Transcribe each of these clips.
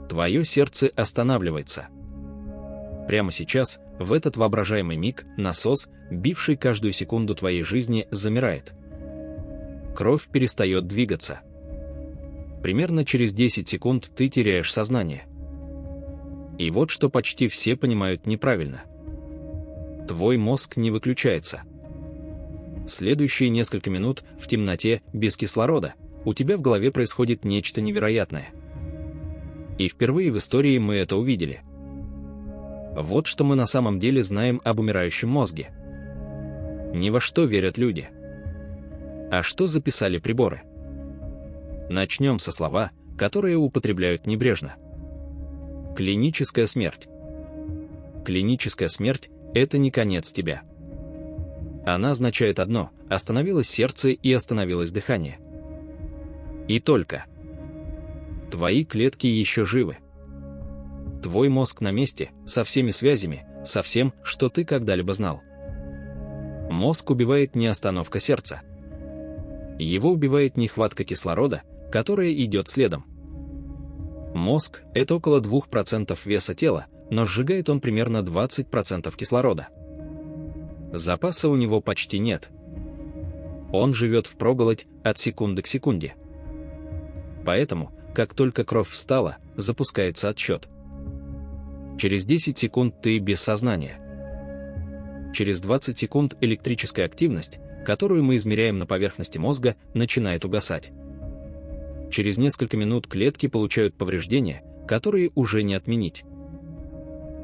Твое сердце останавливается. Прямо сейчас, в этот воображаемый миг, насос, бивший каждую секунду твоей жизни, замирает. Кровь перестает двигаться. Примерно через 10 секунд ты теряешь сознание. И вот что почти все понимают неправильно. Твой мозг не выключается. Следующие несколько минут в темноте, без кислорода, у тебя в голове происходит нечто невероятное. И впервые в истории мы это увидели. Вот что мы на самом деле знаем об умирающем мозге. Ни во что верят люди. А что записали приборы? Начнем со слова, которые употребляют небрежно. Клиническая смерть. Клиническая смерть – это не конец тебя. Она означает одно – остановилось сердце и остановилось дыхание. И только. Твои клетки еще живы. Твой мозг на месте, со всеми связями, со всем, что ты когда-либо знал. Мозг убивает не остановка сердца. Его убивает нехватка кислорода, которая идет следом. Мозг – это около 2% веса тела, но сжигает он примерно 20% кислорода. Запаса у него почти нет. Он живет впроголодь от секунды к секунде. Поэтому, как только кровь встала, запускается отсчет. Через 10 секунд ты без сознания. Через 20 секунд электрическая активность, которую мы измеряем на поверхности мозга, начинает угасать. Через несколько минут клетки получают повреждения, которые уже не отменить.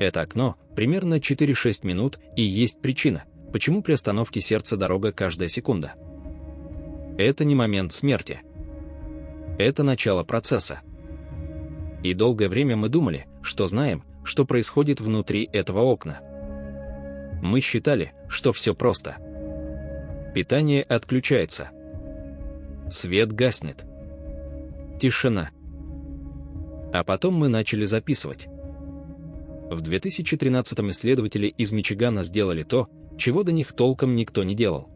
Это окно, примерно 4-6 минут, и есть причина, почему при остановке сердца дорога каждая секунда. Это не момент смерти. Это начало процесса. И долгое время мы думали, что знаем, что происходит внутри этого окна. Мы считали, что все просто. Питание отключается. Свет гаснет. Тишина. А потом мы начали записывать. В 2013-м исследователи из Мичигана сделали то, чего до них толком никто не делал.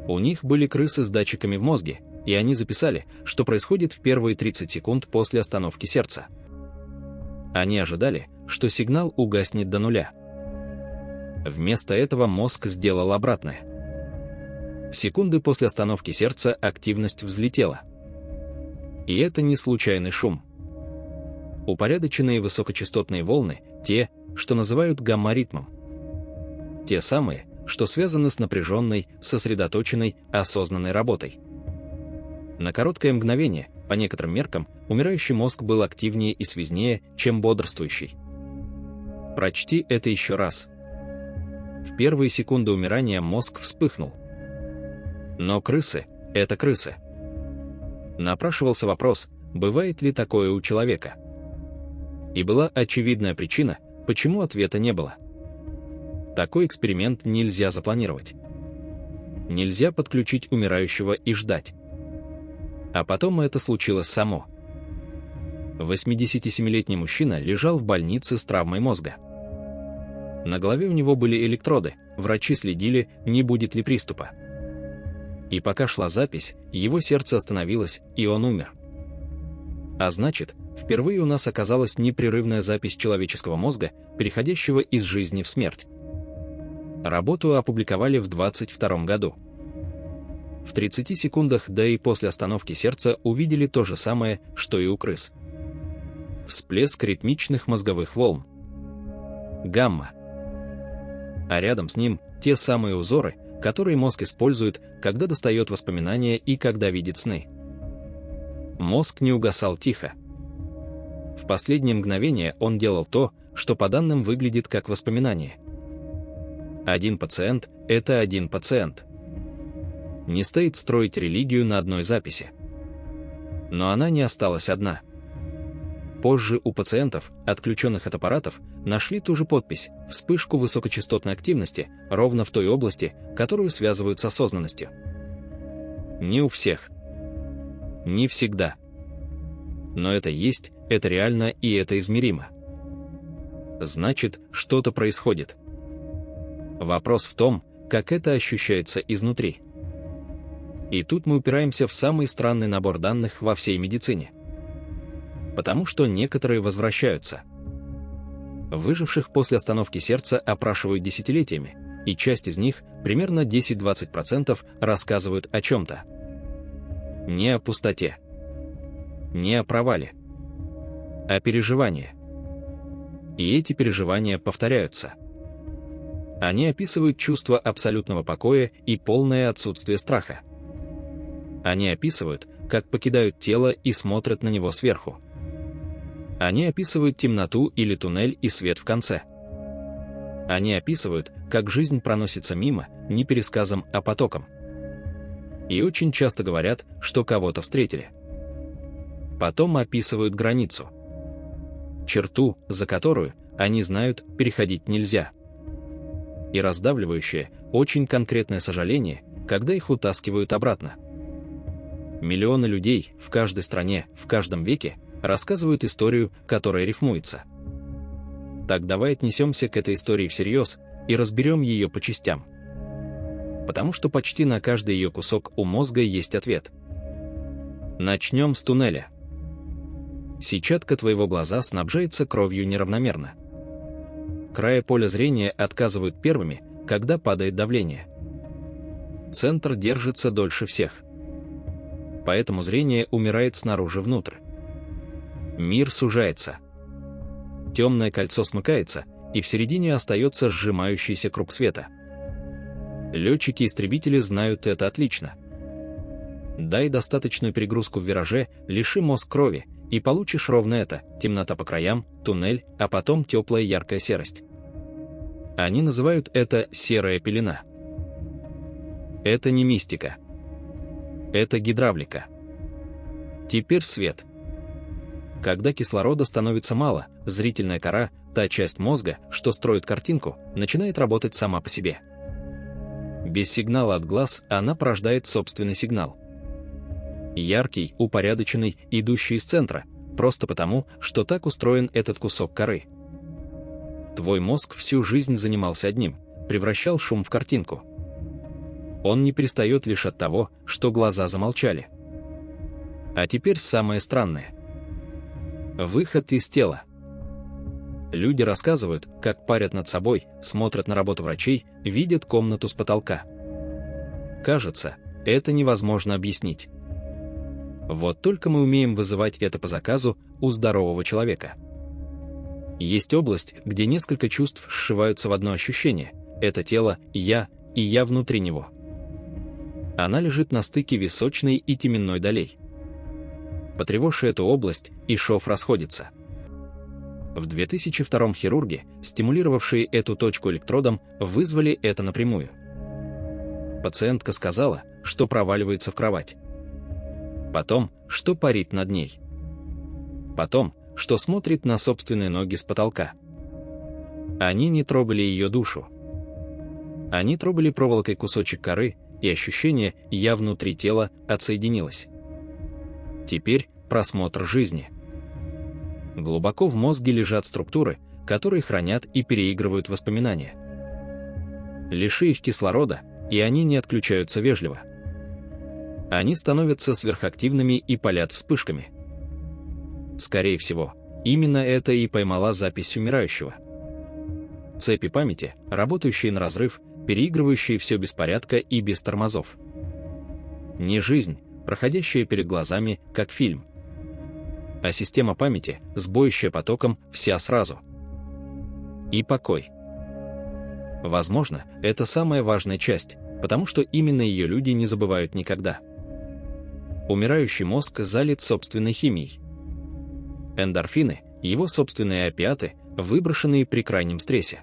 У них были крысы с датчиками в мозге, и они записали, что происходит в первые 30 секунд после остановки сердца. Они ожидали, что сигнал угаснет до нуля. Вместо этого мозг сделал обратное. В секунды после остановки сердца активность взлетела. И это не случайный шум. Упорядоченные высокочастотные волны, те, что называют гамма-ритмом. Те самые, что связаны с напряженной, сосредоточенной, осознанной работой. На короткое мгновение, по некоторым меркам, умирающий мозг был активнее и связнее, чем бодрствующий. Прочти это еще раз. В первые секунды умирания мозг вспыхнул. Но крысы – это крысы. Напрашивался вопрос, бывает ли такое у человека. И была очевидная причина, почему ответа не было. Такой эксперимент нельзя запланировать. Нельзя подключить умирающего и ждать. А потом это случилось само. 87-летний мужчина лежал в больнице с травмой мозга. На голове у него были электроды, врачи следили, не будет ли приступа. И пока шла запись, его сердце остановилось, и он умер. А значит, впервые у нас оказалась непрерывная запись человеческого мозга, переходящего из жизни в смерть. Работу опубликовали в 2022 году. В 30 секундах до и после остановки сердца увидели то же самое, что и у крыс. Всплеск ритмичных мозговых волн. Гамма. А рядом с ним те самые узоры, которые мозг использует, когда достает воспоминания и когда видит сны. Мозг не угасал тихо. В последнее мгновение он делал то, что по данным выглядит как воспоминание. Один пациент – это один пациент. Не стоит строить религию на одной записи. Но она не осталась одна. Позже у пациентов, отключенных от аппаратов, нашли ту же подпись, вспышку высокочастотной активности, ровно в той области, которую связывают с осознанностью. Не у всех. Не всегда. Но это есть, это реально и это измеримо. Значит, что-то происходит. Вопрос в том, как это ощущается изнутри. И тут мы упираемся в самый странный набор данных во всей медицине. потому что некоторые возвращаются. Выживших после остановки сердца опрашивают десятилетиями, и часть из них, примерно 10-20%, рассказывают о чем-то. Не о пустоте, не о провале, а переживании. И эти переживания повторяются. Они описывают чувство абсолютного покоя и полное отсутствие страха. Они описывают, как покидают тело и смотрят на него сверху. Они описывают темноту или туннель и свет в конце. Они описывают, как жизнь проносится мимо, не пересказом, а потоком. И очень часто говорят, что кого-то встретили. Потом описывают границу. Черту, за которую, они знают, переходить нельзя. И раздавливающее, очень конкретное сожаление, когда их утаскивают обратно. Миллионы людей в каждой стране, в каждом веке рассказывают историю, которая рифмуется. Так давай отнесемся к этой истории всерьез и разберем ее по частям. Потому что почти на каждый ее кусок у мозга есть ответ. Начнем с туннеля. Сетчатка твоего глаза снабжается кровью неравномерно. Края поля зрения отказывают первыми, когда падает давление. Центр держится дольше всех. Поэтому зрение умирает снаружи внутрь. Мир сужается. Темное кольцо смыкается, и в середине остается сжимающийся круг света. Летчики-истребители знают это отлично. Дай достаточную перегрузку в вираже, лиши мозг крови, и получишь ровно это: темнота по краям, туннель, а потом теплая яркая серость. Они называют это серая пелена. Это не мистика. Это гидравлика. Теперь свет. Когда кислорода становится мало, зрительная кора, та часть мозга, что строит картинку, начинает работать сама по себе. Без сигнала от глаз она порождает собственный сигнал. Яркий, упорядоченный, идущий из центра, просто потому, что так устроен этот кусок коры. Твой мозг всю жизнь занимался одним – превращал шум в картинку. Он не перестает лишь от того, что глаза замолчали. А теперь самое странное. Выход из тела. Люди рассказывают, как парят над собой, смотрят на работу врачей, видят комнату с потолка. Кажется, это невозможно объяснить. Вот только мы умеем вызывать это по заказу у здорового человека. Есть область, где несколько чувств сшиваются в одно ощущение. Это тело, я и я внутри него. Она лежит на стыке височной и теменной долей. Потревожь эту область, и шов расходится. В 2002 хирурги, стимулировавшие эту точку электродом, вызвали это напрямую. Пациентка сказала, что проваливается в кровать. Потом, что парит над ней. Потом, что смотрит на собственные ноги с потолка. Они не трогали ее душу. Они трогали проволокой кусочек коры, и ощущение «я внутри тела» отсоединилось. Теперь просмотр жизни. Глубоко в мозге лежат структуры, которые хранят и переигрывают воспоминания. Лиши их кислорода, и они не отключаются вежливо. Они становятся сверхактивными и палят вспышками. Скорее всего, именно это и поймала запись умирающего. Цепи памяти, работающие на разрыв, переигрывающие все без порядка и без тормозов. Не жизнь, проходящая перед глазами, как фильм. А система памяти, сбоящая потоком, вся сразу. И покой. Возможно, это самая важная часть, потому что именно ее люди не забывают никогда. Умирающий мозг залит собственной химией. Эндорфины, его собственные опиаты, выброшенные при крайнем стрессе.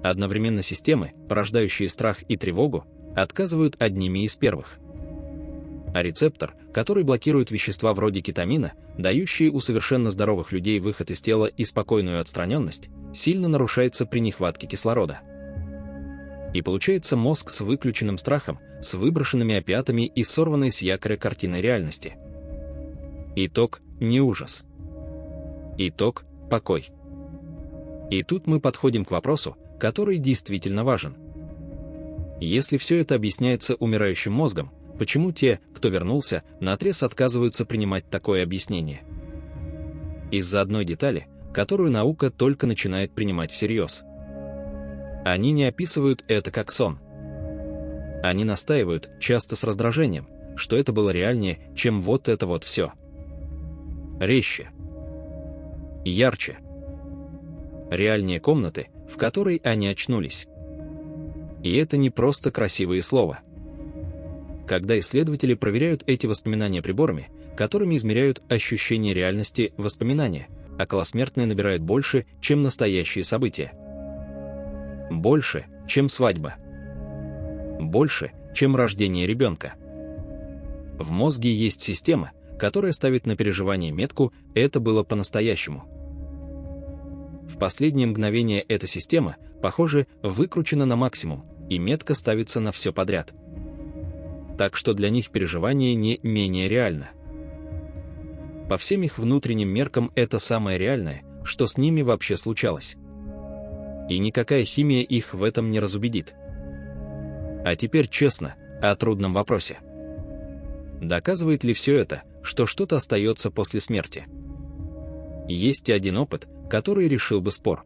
Одновременно системы, порождающие страх и тревогу, отказывают одними из первых. А рецептор, который блокирует вещества вроде кетамина, дающие у совершенно здоровых людей выход из тела и спокойную отстраненность, сильно нарушается при нехватке кислорода. И получается мозг с выключенным страхом, с выброшенными опиатами и сорванной с якоря картиной реальности. Итог – не ужас. Итог – покой. И тут мы подходим к вопросу, который действительно важен. Если все это объясняется умирающим мозгом, почему те, кто вернулся, наотрез отказываются принимать такое объяснение? Из-за одной детали, которую наука только начинает принимать всерьез. Они не описывают это как сон. Они настаивают, часто с раздражением, что это было реальнее, чем вот это вот все. Резче. Ярче. Реальнее комнаты, в которой они очнулись. И это не просто красивые слова. Когда исследователи проверяют эти воспоминания приборами, которыми измеряют ощущение реальности воспоминания, околосмертные набирают больше, чем настоящие события. Больше, чем свадьба. Больше, чем рождение ребенка. В мозге есть система, которая ставит на переживание метку «это было по-настоящему». В последние мгновения эта система, похоже, выкручена на максимум, и метка ставится на все подряд. Так что для них переживание не менее реально. По всем их внутренним меркам это самое реальное, что с ними вообще случалось. И никакая химия их в этом не разубедит. А теперь честно, о трудном вопросе. Доказывает ли все это, что что-то остается после смерти? Есть и один опыт, который решил бы спор.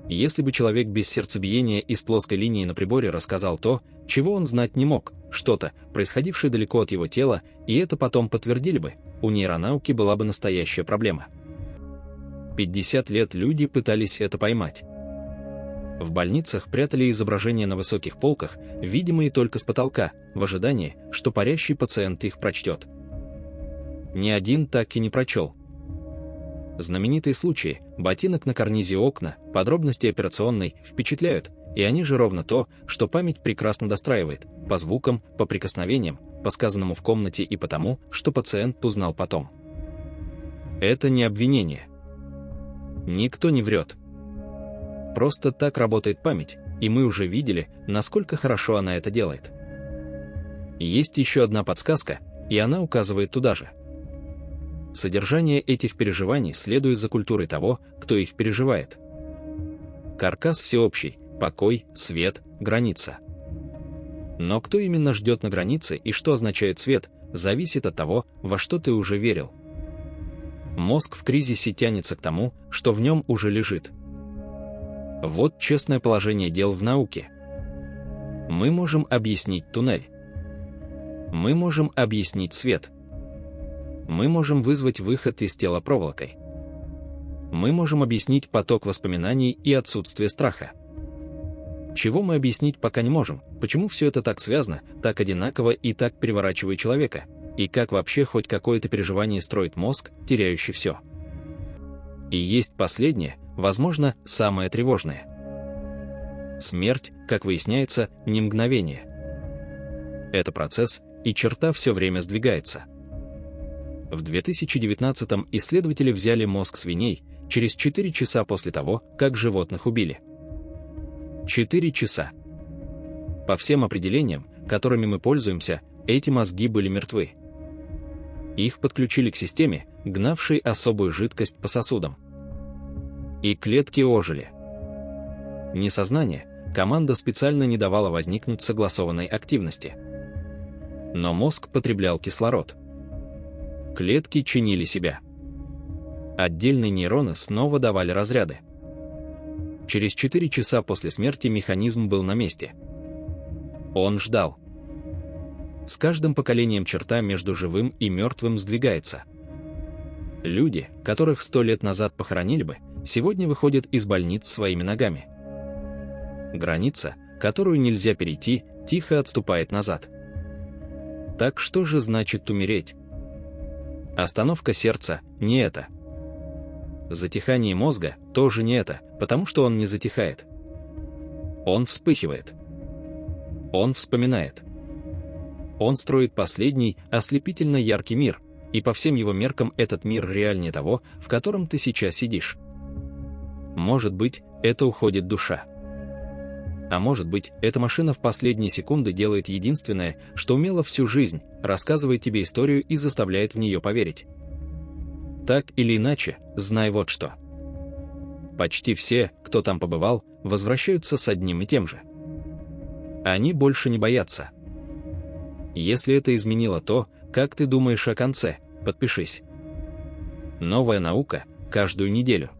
Если бы человек без сердцебиения и с плоской линией на приборе рассказал то, чего он знать не мог, что-то, происходившее далеко от его тела, и это потом подтвердили бы, у нейронауки была бы настоящая проблема. 50 лет люди пытались это поймать. В больницах прятали изображения на высоких полках, видимые только с потолка, в ожидании, что парящий пациент их прочтет. Ни один так и не прочел. Знаменитые случаи, ботинок на карнизе окна, подробности операционной впечатляют, и они же ровно то, что память прекрасно достраивает, по звукам, по прикосновениям, по сказанному в комнате и потому, что пациент узнал потом. Это не обвинение. Никто не врет. Просто так работает память, и мы уже видели, насколько хорошо она это делает. Есть еще одна подсказка, и она указывает туда же. Содержание этих переживаний следует за культурой того, кто их переживает. Каркас всеобщий, покой, свет, граница. Но кто именно ждет на границе и что означает свет, зависит от того, во что ты уже верил. Мозг в кризисе тянется к тому, что в нем уже лежит. Вот честное положение дел в науке. Мы можем объяснить туннель. Мы можем объяснить свет. Мы можем вызвать выход из тела проволокой. Мы можем объяснить поток воспоминаний и отсутствие страха. Чего мы объяснить пока не можем, почему все это так связано, так одинаково и так переворачивает человека, и как вообще хоть какое-то переживание строит мозг, теряющий все. И есть последнее, возможно, самое тревожное. Смерть, как выясняется, не мгновение. Это процесс, и черта все время сдвигается. В 2019-м исследователи взяли мозг свиней через 4 часа после того, как животных убили. 4 часа. По всем определениям, которыми мы пользуемся, эти мозги были мертвы. Их подключили к системе, гнавшей особую жидкость по сосудам. И клетки ожили. Не сознание, команда специально не давала возникнуть согласованной активности. Но мозг потреблял кислород. Клетки чинили себя. Отдельные нейроны снова давали разряды. Через 4 часа после смерти механизм был на месте. Он ждал. С каждым поколением черта между живым и мертвым сдвигается. Люди, которых 100 лет назад похоронили бы, сегодня выходят из больниц своими ногами. Граница, которую нельзя перейти, тихо отступает назад. Так что же значит умереть? Остановка сердца – не это. Затихание мозга – тоже не это, потому что он не затихает. Он вспыхивает. Он вспоминает. Он строит последний, ослепительно яркий мир, и по всем его меркам этот мир реальнее того, в котором ты сейчас сидишь. Может быть, это уходит душа. А может быть, эта машина в последние секунды делает единственное, что умела всю жизнь, рассказывает тебе историю и заставляет в нее поверить. Так или иначе, знай вот что. Почти все, кто там побывал, возвращаются с одним и тем же. Они больше не боятся. Если это изменило то, как ты думаешь о конце, подпишись. Новая наука каждую неделю.